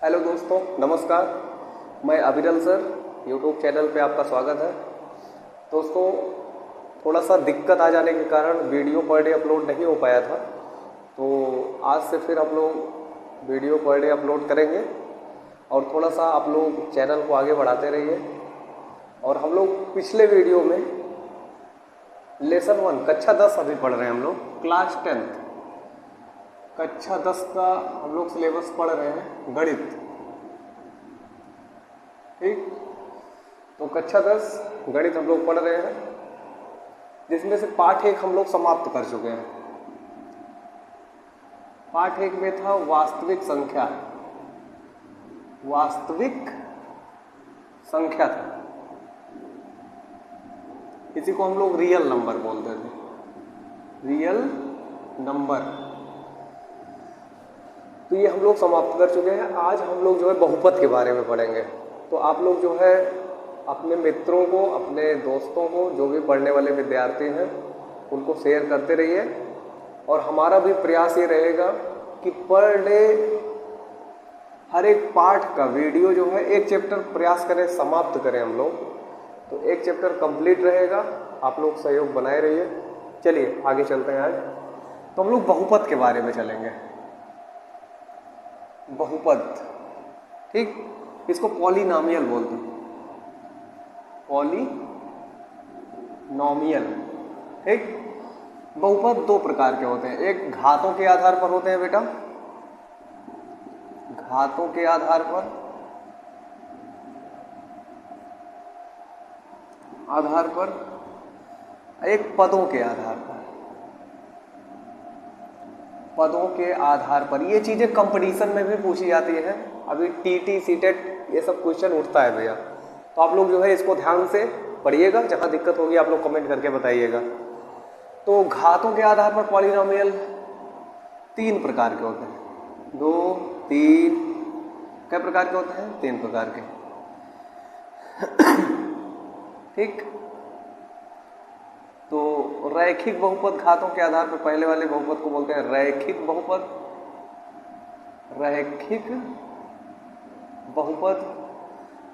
Hello दोस्तों, नमस्कार। मैं अविरल सर, यूट्यूब चैनल पे आपका स्वागत है। दोस्तों, थोड़ा सा दिक्कत आ जाने के कारण वीडियो पर डे अपलोड नहीं हो पाया था, तो आज से फिर हम लोग वीडियो पर डे अपलोड करेंगे और थोड़ा सा आप लोग चैनल को आगे बढ़ाते रहिए। और हम लोग पिछले वीडियो में लेसन 1 कक्षा 10 अभी पढ़ रहे हैं, हम लोग क्लास 10 कक्षा 10 का हम लोग सिलेबस पढ़ रहे हैं, गणित। ठीक, तो कक्षा 10 गणित हम लोग पढ़ रहे हैं, जिसमें से पाठ 1 हम लोग समाप्त कर चुके हैं। पाठ 1 में था वास्तविक संख्या, वास्तविक संख्या था। इसी को हम लोग रियल नंबर बोलते थे, रियल नंबर। तो ये हम लोग समाप्त कर चुके हैं। आज हम लोग जो है बहुपद के बारे में पढ़ेंगे। तो आप लोग जो है अपने मित्रों को, अपने दोस्तों को, जो भी पढ़ने वाले विद्यार्थी हैं, उनको शेयर करते रहिए। और हमारा भी प्रयास ये रहेगा कि पर डे हर एक पाठ का वीडियो जो है, एक चैप्टर प्रयास करें, समाप्त करें हम लोग, तो एक चैप्टर कंप्लीट रहेगा। आप लोग सहयोग बनाए रहिए। चलिए आगे चलते हैं। आज तो हम लोग बहुपद के बारे में चलेंगे। बहुपद, ठीक, इसको पॉलिनॉमियल बोलते हैं, पॉलिनॉमियल। ठीक, बहुपद 2 प्रकार के होते हैं। एक घातों के आधार पर होते हैं बेटा, घातों के आधार पर, एक पदों के आधार पर, पदों के आधार पर। ये चीजें कंपटीशन में भी पूछी जाती है। अभी टीटी, सीटेट, ये सब क्वेश्चन उठता है भैया। तो आप लोग जो है इसको ध्यान से पढ़िएगा। जहां दिक्कत होगी आप लोग कमेंट करके बताइएगा। तो घातों के आधार पर पॉलिनॉमियल 3 प्रकार के होते हैं। 2, 3, कितने प्रकार के होते हैं? 3 प्रकार के। ठीक, तो रैखिक बहुपद घातों के आधार पर, पहले वाले बहुपद को बोलते हैं रैखिक बहुपद। रैखिक बहुपद।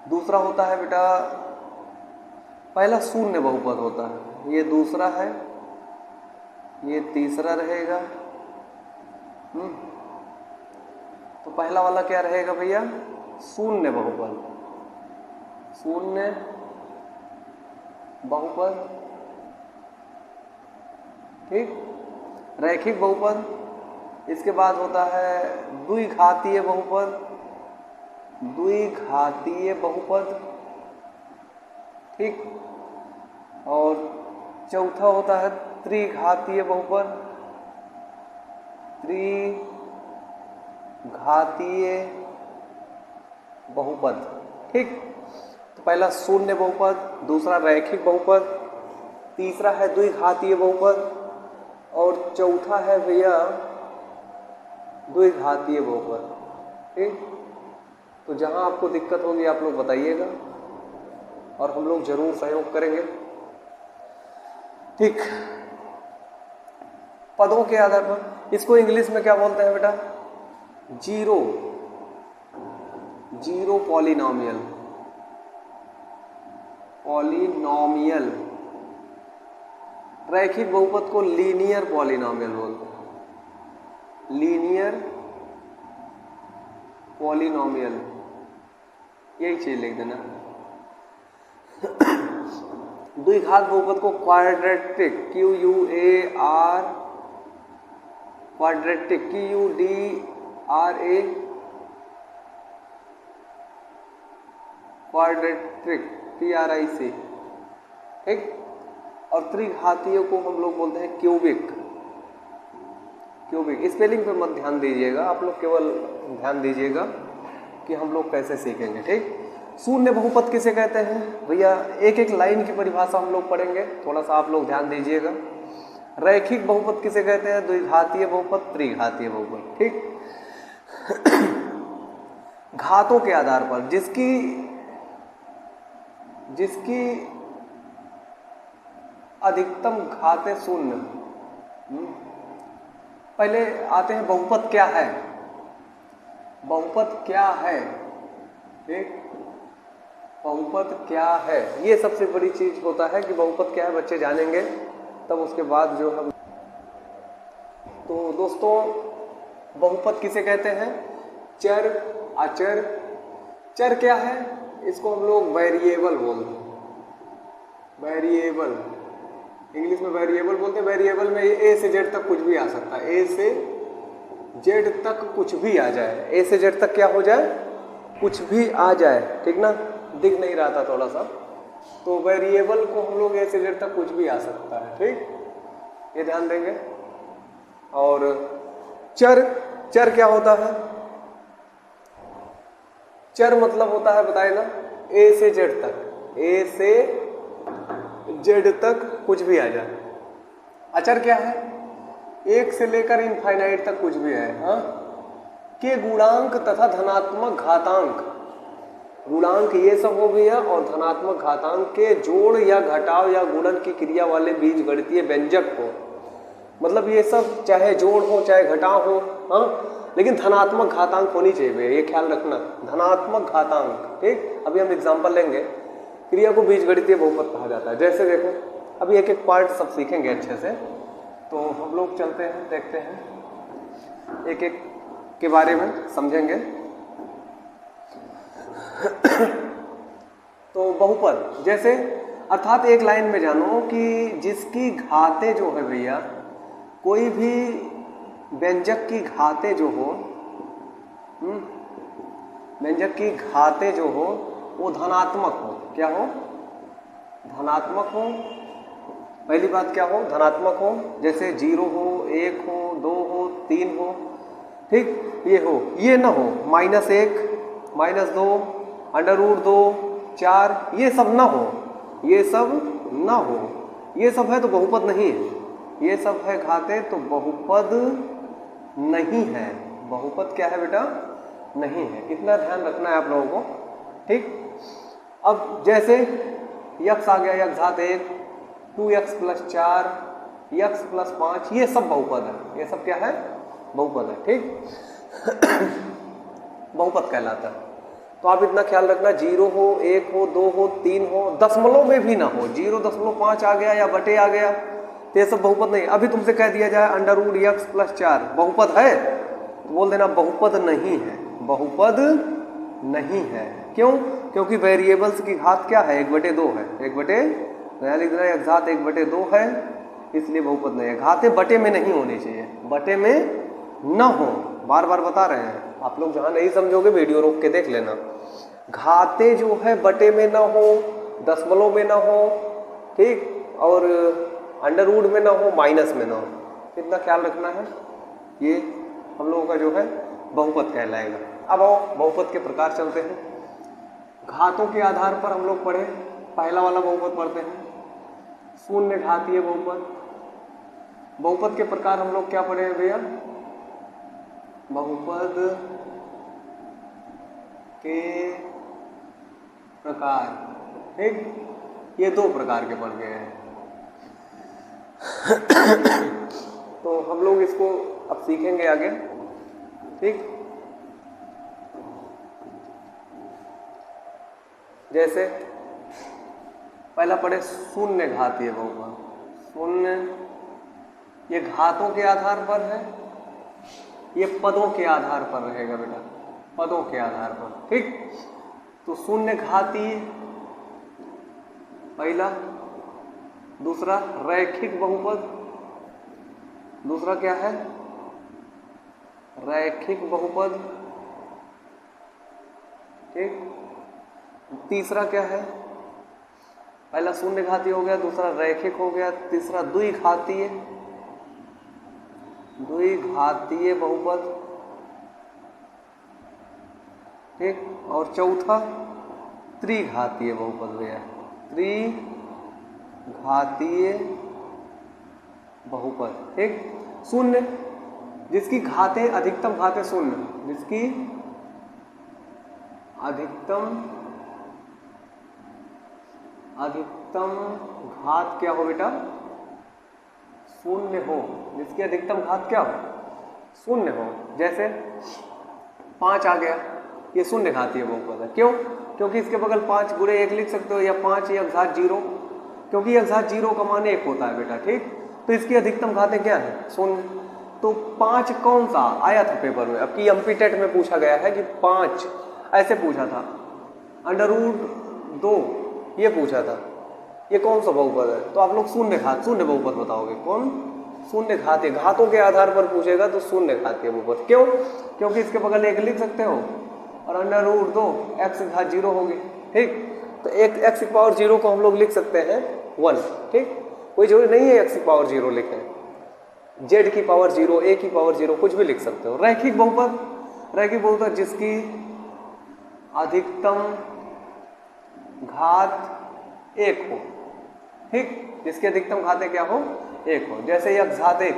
दूसरा होता है बेटा, पहला शून्य बहुपद होता है, ये दूसरा है, ये तीसरा रहेगा। तो पहला वाला क्या रहेगा भैया? शून्य बहुपद, शून्य बहुपद। ठीक, रैखिक बहुपद। इसके बाद होता है द्विघातीय बहुपद, द्विघातीय बहुपद। ठीक, और चौथा होता है त्रिघातीय बहुपद, त्रिघातीय बहुपद। ठीक, तो पहला शून्य बहुपद, दूसरा रैखिक बहुपद, तीसरा है द्विघातीय बहुपद और चौथा है भैया द्विघातीय बहुपद। ठीक, तो जहां आपको दिक्कत होगी आप लोग बताइएगा और हम लोग जरूर सहयोग करेंगे। ठीक, पदों के आधार पर, इसको इंग्लिश में क्या बोलते हैं बेटा? Zero, zero polynomial, polynomial. रैखिक बहुपद को लीनियर पॉलिनॉमियल बोलते हैं, लीनियर पॉलिनॉमियल। यही चीज लिख देना। द्विघात बहुपद को quadratic, QUAR, quadratic, QUDRA, quadratic, TRIC। ठीक, और त्रिघातीय को हम लोग बोलते हैं क्यूबिक, क्यूबिक। स्पेलिंग पे मत ध्यान दीजिएगा, आप लोग केवल ध्यान दीजिएगा कि हम लोग कैसे सीखेंगे। ठीक, शून्य बहुपद किसे कहते हैं भैया? एक एक लाइन की परिभाषा हम लोग पढ़ेंगे, थोड़ा सा आप लोग ध्यान दीजिएगा। रैखिक बहुपद किसे कहते हैं? द्विघातीय बहुपद, त्रिघातीय बहुपद। ठीक, घातों के आधार पर, जिसकी अधिकतम घातें शून्य। पहले आते हैं बहुपद क्या है। बहुपद क्या है, ठीक, बहुपद क्या है, ये सबसे बड़ी चीज होता है कि बहुपद क्या है, बच्चे जानेंगे तब उसके बाद जो हम। तो दोस्तों बहुपद किसे कहते हैं, चर, अचर। चर क्या है, इसको हम लोग वेरिएबल बोलते हैं, वेरिएबल, इंग्लिश में वेरिएबल बोलते हैं। वेरिएबल में ए से जेड तक कुछ भी आ सकता है, ए से जेड तक कुछ भी आ जाए, ए से जेड तक क्या हो जाए, कुछ भी आ जाए, ठीक ना, दिख नहीं रहा था थोड़ा सा। तो वेरिएबल को हम लोग ए से जेड तक कुछ भी आ सकता है, ठीक, ये ध्यान देंगे। और चर, चर क्या होता है, चर मतलब होता है बताए ना, ए से जेड तक, ए से जेड तक कुछ भी आ जाए। अचर क्या है, एक से लेकर इनफाइनाइट तक कुछ भी है, हाँ, के गुणांक तथा धनात्मक घातांक, गुणांक ये सब हो गया, और धनात्मक घातांक के जोड़ या घटाव या गुणन की क्रिया वाले बीजगणितीय व्यंजक को, मतलब ये सब चाहे जोड़ हो चाहे घटाव हो, हाँ, लेकिन धनात्मक घातांक होनी चाहिए, ये ख्याल रखना, धनात्मक घातांक, ठीक। अभी हम एग्जांपल लेंगे, क्रिया को बीजगणितीय बहुपद कहा जाता है। जैसे देखो, अभी एक एक पार्ट सब सीखेंगे अच्छे से, तो हम लोग चलते हैं, देखते हैं, एक एक के बारे में समझेंगे। तो बहुपद जैसे, अर्थात एक लाइन में जानो कि जिसकी घातें जो है भैया, कोई भी व्यंजक की घातें जो हो, व्यंजक की घातें जो हो वो धनात्मक हो, क्या हो, धनात्मक हो। पहली बात क्या हो, धनात्मक हो, जैसे 0 हो, 1 हो, 2 हो, 3 हो, ठीक, ये हो, ये ना हो -1, -2, √2, 4, ये सब ना हो, ये सब ना हो, ये सब है तो बहुपद नहीं है, ये सब है घातें तो बहुपद नहीं है। बहुपद क्या है बेटा, नहीं है, इतना ध्यान रखना है आप लोगों को, ठीक। अब जैसे यक्स आ गया, यक्स घात 1, 2x + 4, x + 5, ये सब बहुपद है, ये सब क्या है, बहुपद है, ठीक। बहुपद कहलाता है। तो आप इतना ख्याल रखना, 0 हो, 1 हो, 2 हो, 3 हो, दशमलव में भी ना हो, 0.5 आ गया या बटे आ गया तो ये सब बहुपद नहीं। अभी तुमसे कह दिया जाए √x + 4 बहुपद है, तो बोल देना बहुपद नहीं है, बहुपद नहीं है। क्यों, क्योंकि वेरिएबल्स की घात क्या है, 1/2 है, 1/, लिख देना घात 1/2 है, इसलिए बहुपद नहीं है। घातें बटे में नहीं होनी चाहिए, बटे में न हो, बार बार बता रहे हैं, आप लोग जहां नहीं समझोगे वीडियो रोक के देख लेना। घातें जो है बटे में ना हो, दशमलव में ना हो, ठीक, और √ में ना हो, माइनस में ना हो, इतना ख्याल रखना है। ये हम लोगों का जो है बहुपद कहलाएगा। अब आओ बहुपद के प्रकार चलते हैं। घातों के आधार पर हम लोग पढ़े, पहला वाला बहुपद पढ़ते हैं, शून्य घातीय बहुपद। बहुपद के प्रकार हम लोग क्या पढ़े हैं भैया, बहुपद के प्रकार, ठीक, ये 2 प्रकार के पढ़ गए हैं। तो हम लोग इसको अब सीखेंगे आगे, ठीक। जैसे पहला पढ़े शून्य घातीय बहुपद। शून्य ये घातों के आधार पर है, ये पदों के आधार पर रहेगा बेटा, पदों के आधार पर, ठीक। तो शून्य घातीय पहला, दूसरा रैखिक बहुपद, दूसरा क्या है, रैखिक बहुपद, ठीक। तीसरा क्या है, पहला शून्य घातीय हो गया, दूसरा रैखिक हो गया, तीसरा द्विघातीय, द्विघातीय बहुपद, ठीक, और चौथा त्रिघातीय बहुपद भैया, त्रिघातीय बहुपद, ठीक। शून्य जिसकी घातें, अधिकतम घातें शून्य, जिसकी अधिकतम घात क्या हो बेटा, शून्य हो, जिसकी अधिकतम घात क्या हो, शून्य हो। जैसे 5 आ गया, ये शून्य घातीय बहुपद है। क्यों? क्योंकि इसके बगल 5 गुणे 1 लिख सकते हो, या 5 या घात 0, क्योंकि घात 0 का मान 1 होता है बेटा, ठीक। तो इसकी अधिकतम घातें क्या है? शून्य। तो 5 कौन सा आया था पेपर में? अब की एमपी-टेट में पूछा गया है कि 5 ऐसे पूछा था, √2 ये पूछा था, ये कौन सा बहुपद है? तो आप लोग शून्य बहुपद बताओगे। कौन? शून्य घातीय। घातों के आधार पर पूछेगा तो शून्य घातीय बहुपद। क्यों? क्योंकि इसके बगल 1 लिख सकते हो और √2 x घात 0 होगी, ठीक। तो एक x की पावर 0 को हम लोग लिख सकते हैं 1, ठीक। कोई जरूरी नहीं है x की पावर 0 लिखें, z की पावर 0, a की पावर 0, कुछ भी लिख सकते हो। रैखिक बहुपद जिसकी अधिकतम घात 1 हो, ठीक। जिसकी अधिकतम घातें क्या हो? 1 हो। जैसे x घात 1,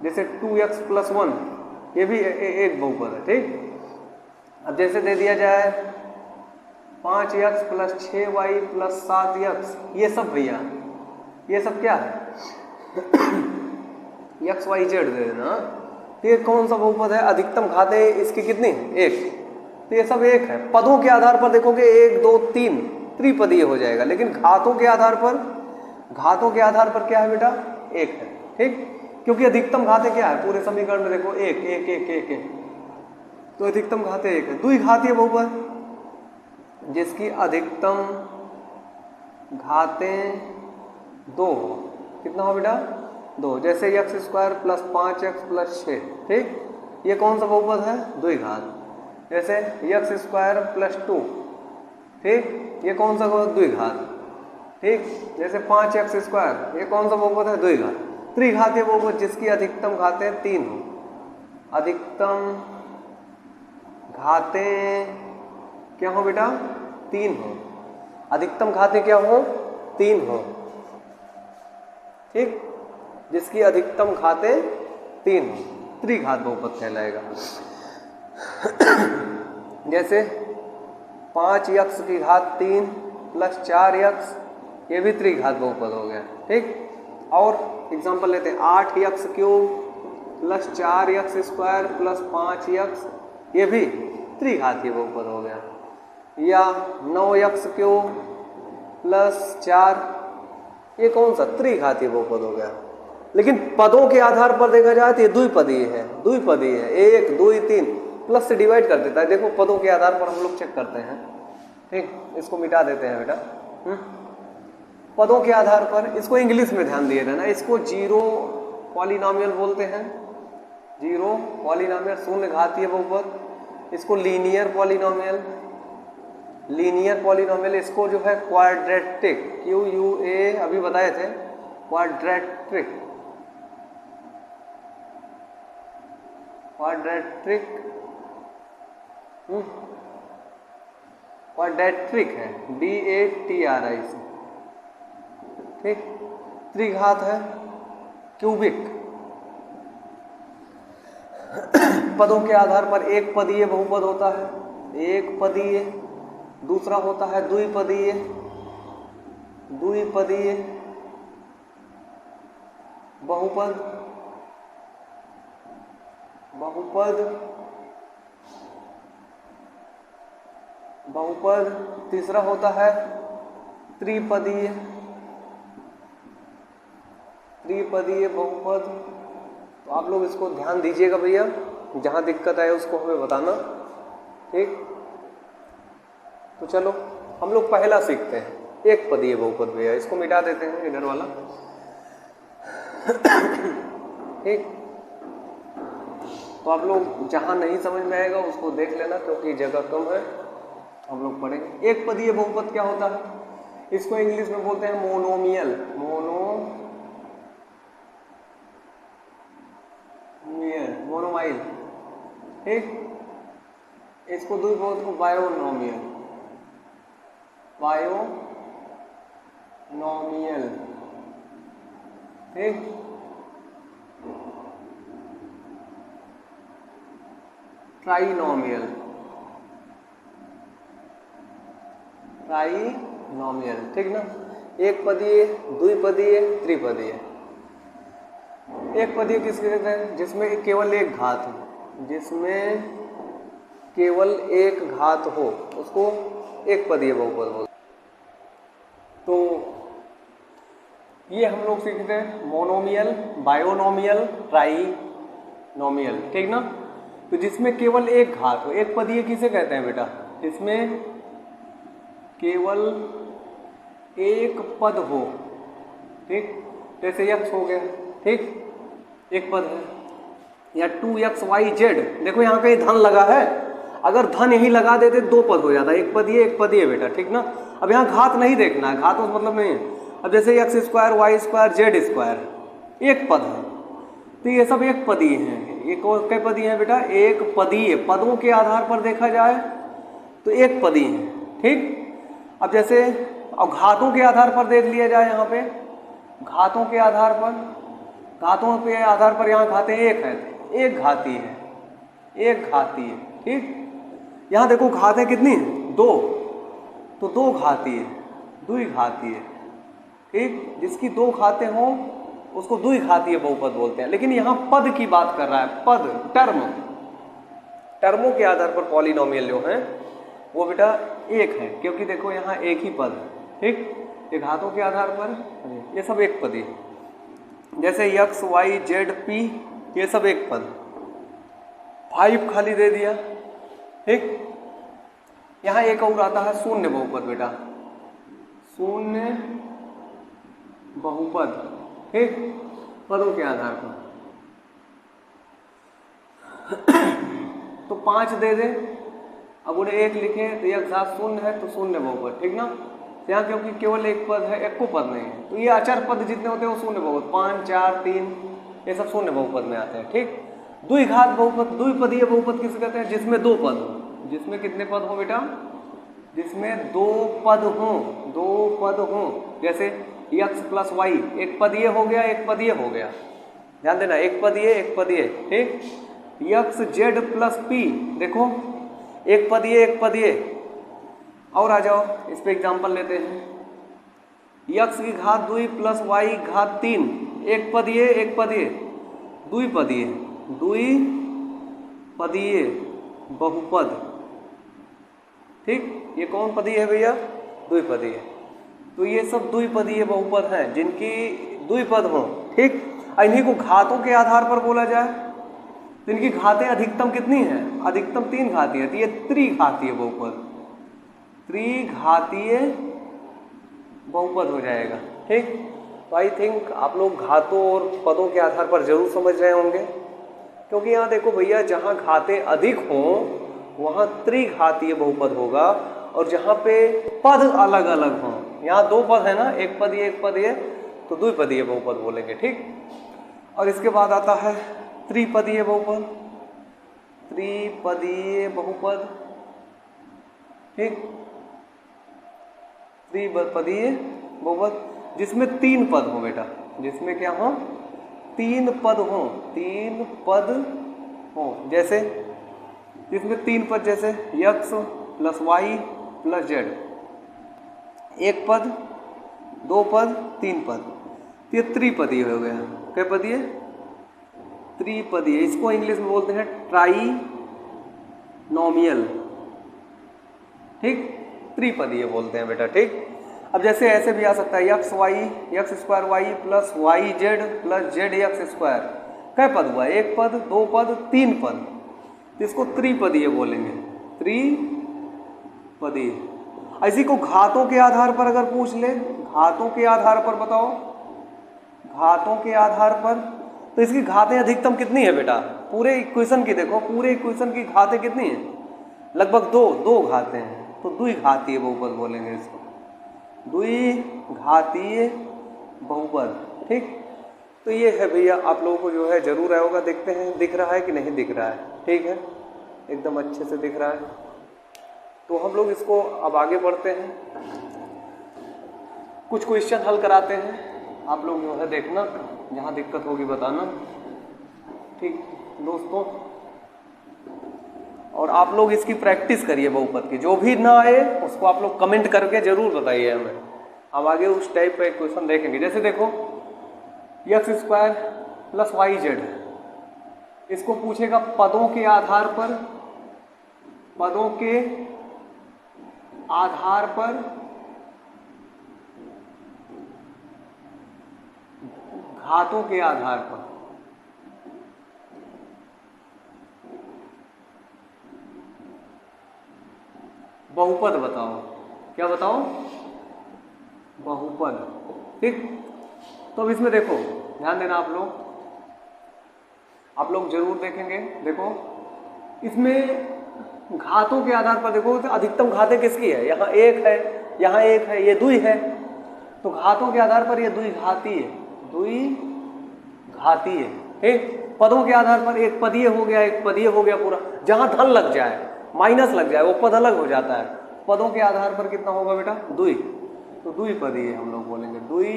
जैसे 2x + 1, ये भी एक बहुपद है, ठीक। अब जैसे दे दिया जाए 5x + 6y + 7x, ये सब भैया, ये सब क्या है? x y z दे देना। तो ये कौन सा बहुपद है? अधिकतम घातें इसकी कितनी? 1। तो ये सब 1 है। पदों के आधार पर देखोगे 1 2 3 त्रिपदीय हो जाएगा, लेकिन घातों के आधार पर क्या है बेटा? 1 है, ठीक। क्योंकि अधिकतम घातें क्या है? पूरे समीकरण में देखो 1 1 1 1 1, तो अधिकतम घातें 1 है। द्विघातीय बहुपद जिसकी अधिकतम घातें 2 हो। कितना हो बेटा? 2। जैसे x² + 5x + 6, ठीक। ये कौन सा बहुपद है? द्विघात। जैसे x² + 2, ठीक, ये कौन सा द्विघात, ठीक। जैसे 5x², ये कौन सा बहुपद है? द्विघात। त्रिघातीय बहुपद जिसकी अधिकतम घातें 3 हो। अधिकतम घातें क्या हो बेटा? 3 हो। अधिकतम घातें क्या हो? 3 हो, ठीक। जिसकी अधिकतम घातें 3 हो, त्रिघात बहुपद कहलाएगा। जैसे 5x की घात 3 + 4x, ये भी त्रिघात बहुपद हो गया, ठीक। और एग्जांपल लेते हैं 8x³ + 4x² + 5x, ये भी त्रिघातीय बहुपद हो गया। या 9x³ + 4, ये कौन सा? त्रिघातीय बहुपद हो गया। लेकिन पदों के आधार पर देखा जाए तो ये द्विपदीय है। 1 2 3 प्लस से डिवाइड कर देता है। देखो पदों के आधार पर हम लोग चेक करते हैं, ठीक। इसको मिटा देते हैं बेटा। पदों के आधार पर, इसको इंग्लिश में ध्यान दिए रहना। इसको जीरो पॉलिनोमियल बोलते हैं, जीरो पॉलिनोमियल, शून्य घातीय बहुपद। इसको लीनियर पॉलिनोमियल, इसको जो है क्वाड्रेटिक, QUA अभी बताए थे, क्वाड्रेटिक है, DATRIC, ठीक। त्रिघात है क्यूबिक। पदों के आधार पर एक पदीय बहुपद होता है, एक पदीय। दूसरा होता है द्विपदीय, बहुपद। तीसरा होता है त्रिपदीय बहुपद। तो आप लोग इसको ध्यान दीजिएगा भैया, जहां दिक्कत आए उसको हमें बताना, ठीक। तो चलो हम लोग पहला सीखते हैं, एक पदीय बहुपद भैया, इसको मिटा देते हैं इधर वाला, ठीक। तो आप लोग जहां नहीं समझ में आएगा उसको देख लेना, क्योंकि जगह कम है। हम लोग पढ़ेंगे एक पदीय बहुपद क्या होता है। इसको इंग्लिश में बोलते हैं मोनोमियल, मोनोमाइल, ठीक। इसको द्विपद को बायोनोमियल, ठीक। ट्राइनोमियल, ठीक ना। एक पदीय, द्विपदीय, त्रिपदीय। एक पदीय किसके कहते हैं? जिसमें केवल एक घात है, जिसमें केवल एक घात हो उसको एक पदीय बहुपद बोलते हैं। तो ये हम लोग सीखते हैं मोनोमियल, बायोनोमियल, ट्राइनोमियल, ठीक ना। तो जिसमें केवल एक घात हो, एक पदीय किसे कहते हैं बेटा, जिसमें केवल एक पद हो, ठीक, जैसे x हो गया, ठीक, एक पद है, या 2xyz, देखो यहाँ कहीं धन लगा है, अगर धन यही लगा देते दो पद हो जाता, एक पदीय बेटा, ठीक ना। अब यहाँ घात नहीं देखना है, घात तो मतलब नहीं है। अब जैसे x square, Y square, Z square एक पद है, तो ये सब एक पदीय हैं। ये कई पदीय हैं बेटा, एक पदीय, पदों के आधार पर देखा जाए तो एक पदीय है, ठीक। अब जैसे अब घातों के आधार पर देख लिया जाए, यहाँ पे घातों के आधार पर यहाँ घातें एक है, एक घाती है, एक घाती है, ठीक। यहाँ देखो घातें कितनी हैं, दो, तो दो घाती है, द्विघाती है, ठीक। जिसकी दो घातें हों उसको द्विघातीय बहुपद बोलते हैं। लेकिन यहाँ पद की बात कर रहा है, पद, टर्मों के आधार पर पॉलिनोमियल जो है वो बेटा एक है, क्योंकि देखो यहाँ एक ही पद है, ठीक। ये घातों के आधार पर ये सब एक पद है, जैसे x, y, z, p, ये सब एक पद, 5 खाली दे दिया, ठीक। यहाँ एक और आता है शून्य बहुपद बेटा, शून्य बहुपद, ठीक, पदों के आधार पर। तो 5 दे दे, अब उन्हें एक लिखे तो एक घात शून्य है तो शून्य बहुपद, ठीक ना। यहाँ क्योंकि केवल एक पद है, एक को पद नहीं है, तो ये अचर पद जितने होते हैं वो शून्य बहुपद, 5, 4, 3 ये सब शून्य बहुपद में आते हैं, ठीक। द्विघात बहुपद, द्विपदीय बहुपद किसे कहते हैं, जिसमें दो पद हो, जिसमें कितने पद हो बेटा, जिसमें दो पद हो, जैसे x प्लस वाई, एक पदीय हो गया, एक पदीय हो गया, ध्यान देना, एक पदीय, ठीक। x z प्लस p, देखो एक पदीय, और आ जाओ इस पे एग्जांपल लेते हैं, x की घात 2 प्लस y घात 3, एक पदीय, द्विपदीय बहुपद, ठीक। ये कौन पदीय है भैया, द्विपदीय। तो ये सब द्विपदीय बहुपद हैं जिनकी द्विपद हो, ठीक। इन्हीं को घातों के आधार पर बोला जाए तो इनकी घातें अधिकतम कितनी हैं, अधिकतम 3 घाती है, तो ये त्रिघातीय बहुपद हो जाएगा, ठीक। तो आई थिंक आप लोग घातों और पदों के आधार पर जरूर समझ रहे होंगे, क्योंकि यहाँ देखो भैया जहाँ घातें अधिक हों वहाँ त्रिघातीय बहुपद होगा, और जहाँ पे पद अलग अलग हों, यहाँ दो पद है ना, एक पदीय, तो द्विपदीय बहुपद बोलेंगे, ठीक। और इसके बाद आता है त्रिपदीय बहुपद, ठीक, त्रिपदीय बहुपद जिसमें 3 पद हो बेटा, जिसमें क्या हो, 3 पद हो, जैसे जिसमें 3 पद, जैसे x plus Y plus Z, एक पद, दो पद, 3 पद, ये त्रिपदीय हो गया। क्या पदीय, त्रिपदीय, इसको इंग्लिश में बोलते हैं ट्राइनोमियल, ठीक, त्रिपदीय बोलते हैं बेटा, ठीक। अब जैसे ऐसे भी आ सकता है x square Y plus Y Z plus Z X square, क्या पद हुआ, एक पद, दो पद, 3 पद, इसको त्रिपदीय बोलेंगे, त्रिपदीय। इसी को घातों के आधार पर अगर पूछ ले, घातों के आधार पर बताओ, घातों के आधार पर, तो इसकी घातें अधिकतम कितनी है बेटा, पूरे इक्वेशन की देखो, पूरे इक्वेशन की घातें कितनी है, लगभग दो घातें हैं, तो द्विघातीय बहुपद बोलेंगे इसको, द्विघातीय बहुपद, ठीक। तो ये है भैया, आप लोगों को जो है जरूर आया होगा, देखते हैं दिख रहा है कि नहीं दिख रहा है, ठीक है, एकदम अच्छे से दिख रहा है। तो हम लोग इसको अब आगे बढ़ते हैं, कुछ क्वेश्चन हल कराते हैं, आप लोग जो है देखना, जहाँ दिक्कत होगी बताना, ठीक दोस्तों। और आप लोग इसकी प्रैक्टिस करिए बहुपद की, जो भी ना आए उसको आप लोग कमेंट करके जरूर बताइए हमें। अब आगे उस टाइप का एक क्वेश्चन देखेंगे, जैसे देखो x square plus Y Z, इसको पूछेगा पदों के आधार पर, पदों के आधार पर घातों के आधार पर। बहुपद बताओ, क्या बताओ? बहुपद। ठीक, तो अब इसमें देखो, ध्यान देना आप लोग जरूर देखेंगे। देखो इसमें घातों के आधार पर देखो तो अधिकतम घातें किसकी है? यहाँ एक है, यहाँ एक है, ये दुई है। तो घातों के आधार पर ये दुई घाती है, दुई घाती है। ठीक, पदों के आधार पर एक पदीय हो गया, एक पदीय हो गया पूरा। जहां धन लग जाए, माइनस लग जाए, वो पद अलग हो जाता है। पदों के आधार पर कितना होगा बेटा? दुई। तो दुई पदीय हम लोग बोलेंगे, दुई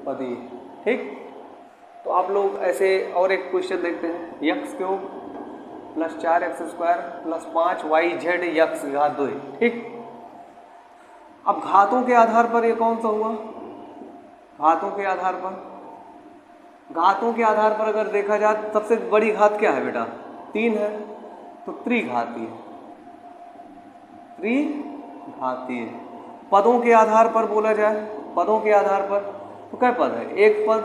पदीय। ठीक, तो आप लोग ऐसे और एक क्वेश्चन देखते हैं। X cube plus 4x² plus 5yz x घात दुई। ठीक, अब घातों के आधार पर ये कौन सा हुआ? घातों के आधार पर, घातों के आधार पर अगर देखा जाए सबसे बड़ी घात क्या है बेटा? 3 है, तो त्रिघातीय, त्रिघातीय। पदों के आधार पर बोला जाए, पदों के आधार पर तो क्या पद है? एक पद,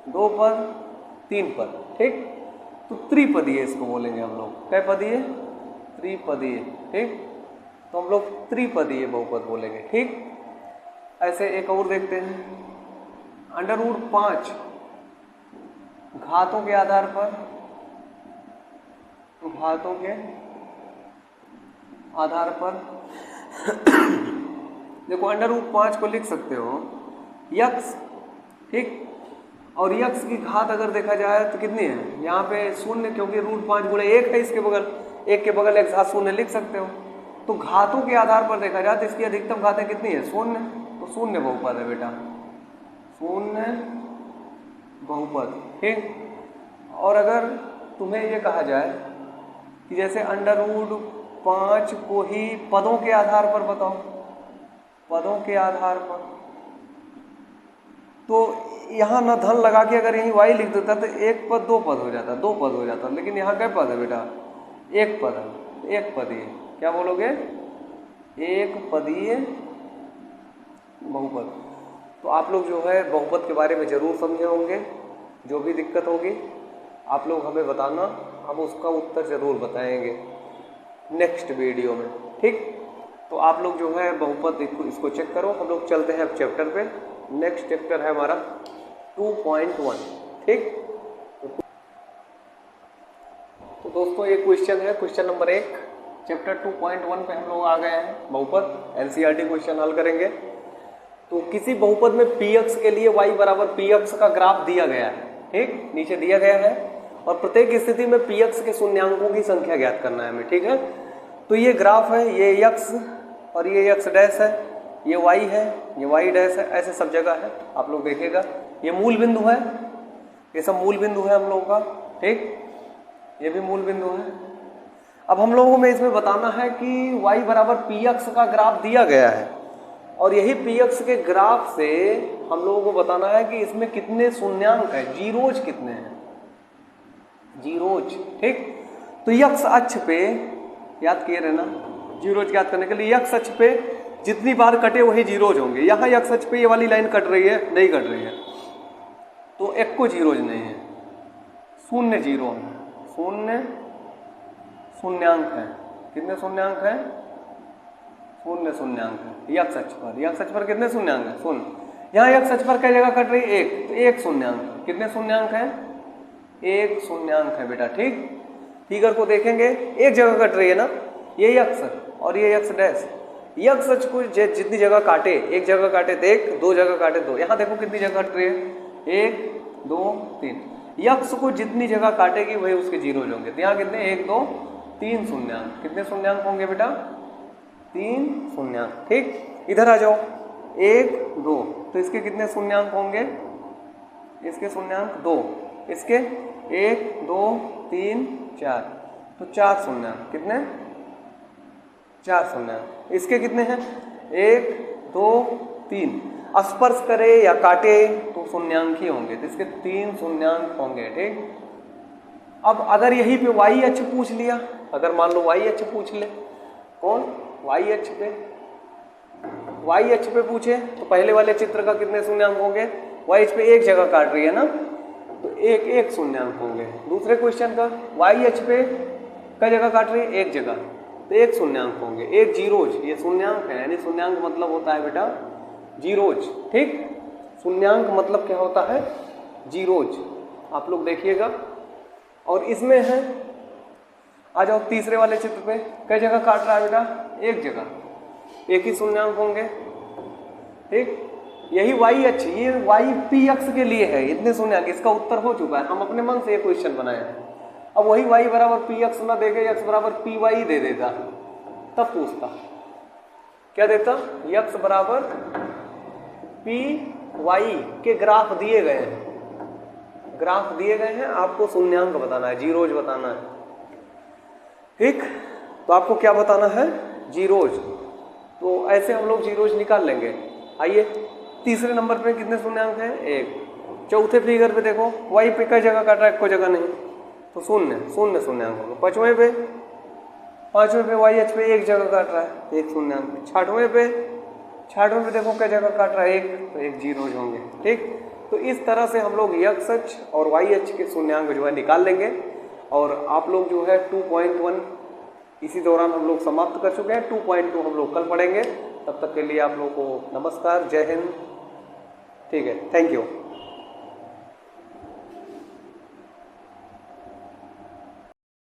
दो पद, तीन पद। ठीक, तो त्रिपदीय इसको बोलेंगे हम लोग। क्या पदीय? त्रिपदीय। ठीक, तो हम लोग त्रिपदीय बहुपद बोलेंगे। ठीक, ऐसे एक और देखते हैं। √5 घातों के आधार पर, घातों के आधार पर देखो √5 को लिख सकते हो यक्स। ठीक, और यक्स की घात अगर देखा जाए तो कितनी है? यहाँ पे 0, क्योंकि √5 गुणे 1 है, इसके बगल, एक के बगल एक घात 0 लिख सकते हो। तो घातों के आधार पर देखा जाए तो इसकी अधिकतम घातें कितनी है? 0। तो 0 बहुपद है बेटा, 0 बहुपद। ठीक, और अगर तुम्हें ये कहा जाए कि जैसे √5 को ही पदों के आधार पर बताओ, पदों के आधार पर, तो यहाँ ना धन लगा के अगर यहीं y लिख देता तो एक पद दो पद हो जाता, दो पद हो जाता। लेकिन यहाँ क्या पद है बेटा? एक पद है, एक पदीय। क्या बोलोगे? एक पदीय बहुपद। तो आप लोग जो है बहुपद के बारे में जरूर समझे होंगे। जो भी दिक्कत होगी आप लोग हमें बताना, हम उसका उत्तर जरूर बताएंगे नेक्स्ट वीडियो में। ठीक, तो आप लोग जो है बहुपद इसको चेक करो। हम लोग चलते हैं अब चैप्टर पे। नेक्स्ट चैप्टर है हमारा 2.1। ठीक, तो दोस्तों ये क्वेश्चन है, क्वेश्चन नंबर 1 चैप्टर 2.1 पे हम लोग आ गए हैं। बहुपद एनसीईआरटी क्वेश्चन हल करेंगे। तो किसी बहुपद में px के लिए y बराबर px का ग्राफ दिया गया है। ठीक, नीचे दिया गया है और प्रत्येक स्थिति में px के शून्यांकों की संख्या ज्ञात करना है हमें। ठीक है, तो ये ग्राफ है, ये x और ये x डैश है, ये y है, ये y डैश है, ऐसे सब जगह है। आप लोग देखिएगा ये मूल बिंदु है, ये सब मूल बिंदु है हम लोगों का। ठीक, ये भी मूल बिंदु है। अब हम लोगों में इसमें बताना है कि y बराबर px का ग्राफ दिया गया है और यही px के ग्राफ से हम लोगों को बताना है कि इसमें कितने शून्यांक है, जीरोज कितने हैं, जीरोज। ठीक, तो x अक्ष पे याद किए रहना, जीरोज ज्ञात करने के लिए x अक्ष पे जितनी बार कटे वही जीरोज होंगे। यहाँ x अक्ष पे ये वाली लाइन कट रही है, नहीं कट रही है, तो एक को जीरोज नहीं है, शून्य जीरो है, शून्य शून्यांक है। कितने शून्यांक हैं? शून्य शून्यांक है x अक्ष पर। x अक्ष पर कितने शून्यांक है? शून्य। यहाँ x अक्ष पर कई जगह कट रही है? एक, तो एक शून्यांक। कितने शून्यांक हैं? एक शून्यांक है बेटा। ठीक, फिगर को देखेंगे एक जगह कट रही है ना, ये x और ये x डैश। x अक्ष को जितनी जगह काटे, एक जगह काटे तो एक, दो जगह काटे दो। यहाँ देखो कितनी जगह कट रही है, 1 2 3। x को जितनी जगह काटेगी वही उसके जीरो होंगे। तो यहाँ कितने? 1 2 3 शून्यांक। कितने शून्यांक होंगे बेटा? 3 शून्यांक। ठीक, इधर आ जाओ, 1 2, तो इसके कितने शून्यांक होंगे? इसके शून्यांक 2, इसके 1 2 3 4, तो 4 शून्यांक। कितने? 4 शून्यांक। इसके कितने हैं? 1 2 3। स्पर्श करे या काटे तो शून्यांक ही होंगे, तो इसके 3 शून्यांक होंगे। ठीक, अब अगर यहीं पे वाई अक्ष पूछ लिया, अगर मान लो वाई अक्ष पूछ ले, कौन वाई अक्ष पे, वाई अक्ष पे पूछे तो पहले वाले चित्र का कितने शून्यांक होंगे, वाई अक्ष पे एक जगह काट रही है ना, तो एक एक शून्यांक होंगे। दूसरे क्वेश्चन का वाई अक्ष पे कई जगह काट रही है, एक जगह, तो एक शून्यांक होंगे, एक जीरोज, ये शून्यांक है, यानी शून्यांक मतलब होता है बेटा जीरोज, ठीक। शून्यांक मतलब क्या होता है, जीरोज, आप लोग देखिएगा। और इसमें है, आ जाओ तीसरे वाले चित्र पे, कई जगह काट रहा है बेटा, एक जगह, एक ही शून्यांक होंगे, ठीक। यही वाई अक्ष, ये वाई पी अक्ष के लिए है, इतने शून्यांक, इसका उत्तर हो चुका है, हम अपने मन से ये क्वेश्चन बनाए हैं। अब वही वाई बराबर पी अक्ष ना देके एक्स बराबर पी वाई दे देता, तब पूछता क्या देता, एक्स बराबर पी वाई के ग्राफ दिए गए हैं, ग्राफ दिए गए हैं, आपको शून्यांक बताना है, जीरोज बताना है, ठीक। तो आपको क्या बताना है, जीरोज। तो ऐसे हम लोग जीरोज निकाल लेंगे। आइए तीसरे नंबर पे कितने शून्यांक हैं, एक। चौथे फिगर पे देखो, वाई पे कई जगह काट रहा है, कोई जगह नहीं, तो शून्य शून्य शून्यांक होगा। पांचवें पे वाई अक्ष पे एक जगह काट रहा है, एक शून्यांक। छठवें पे देखो कई जगह काट रहा है, एक, तो एक जीरोज होंगे, ठीक। तो इस तरह से हम लोग एक्स अक्ष और वाई अक्ष के शून्यांक जो है निकाल लेंगे। और आप लोग जो है 2.1 इसी दौरान हम लोग समाप्त कर चुके हैं, 2.2 हम लोग कल पढ़ेंगे। तब तक के लिए आप लोगों को नमस्कार, जय हिंद, ठीक है, थैंक यू।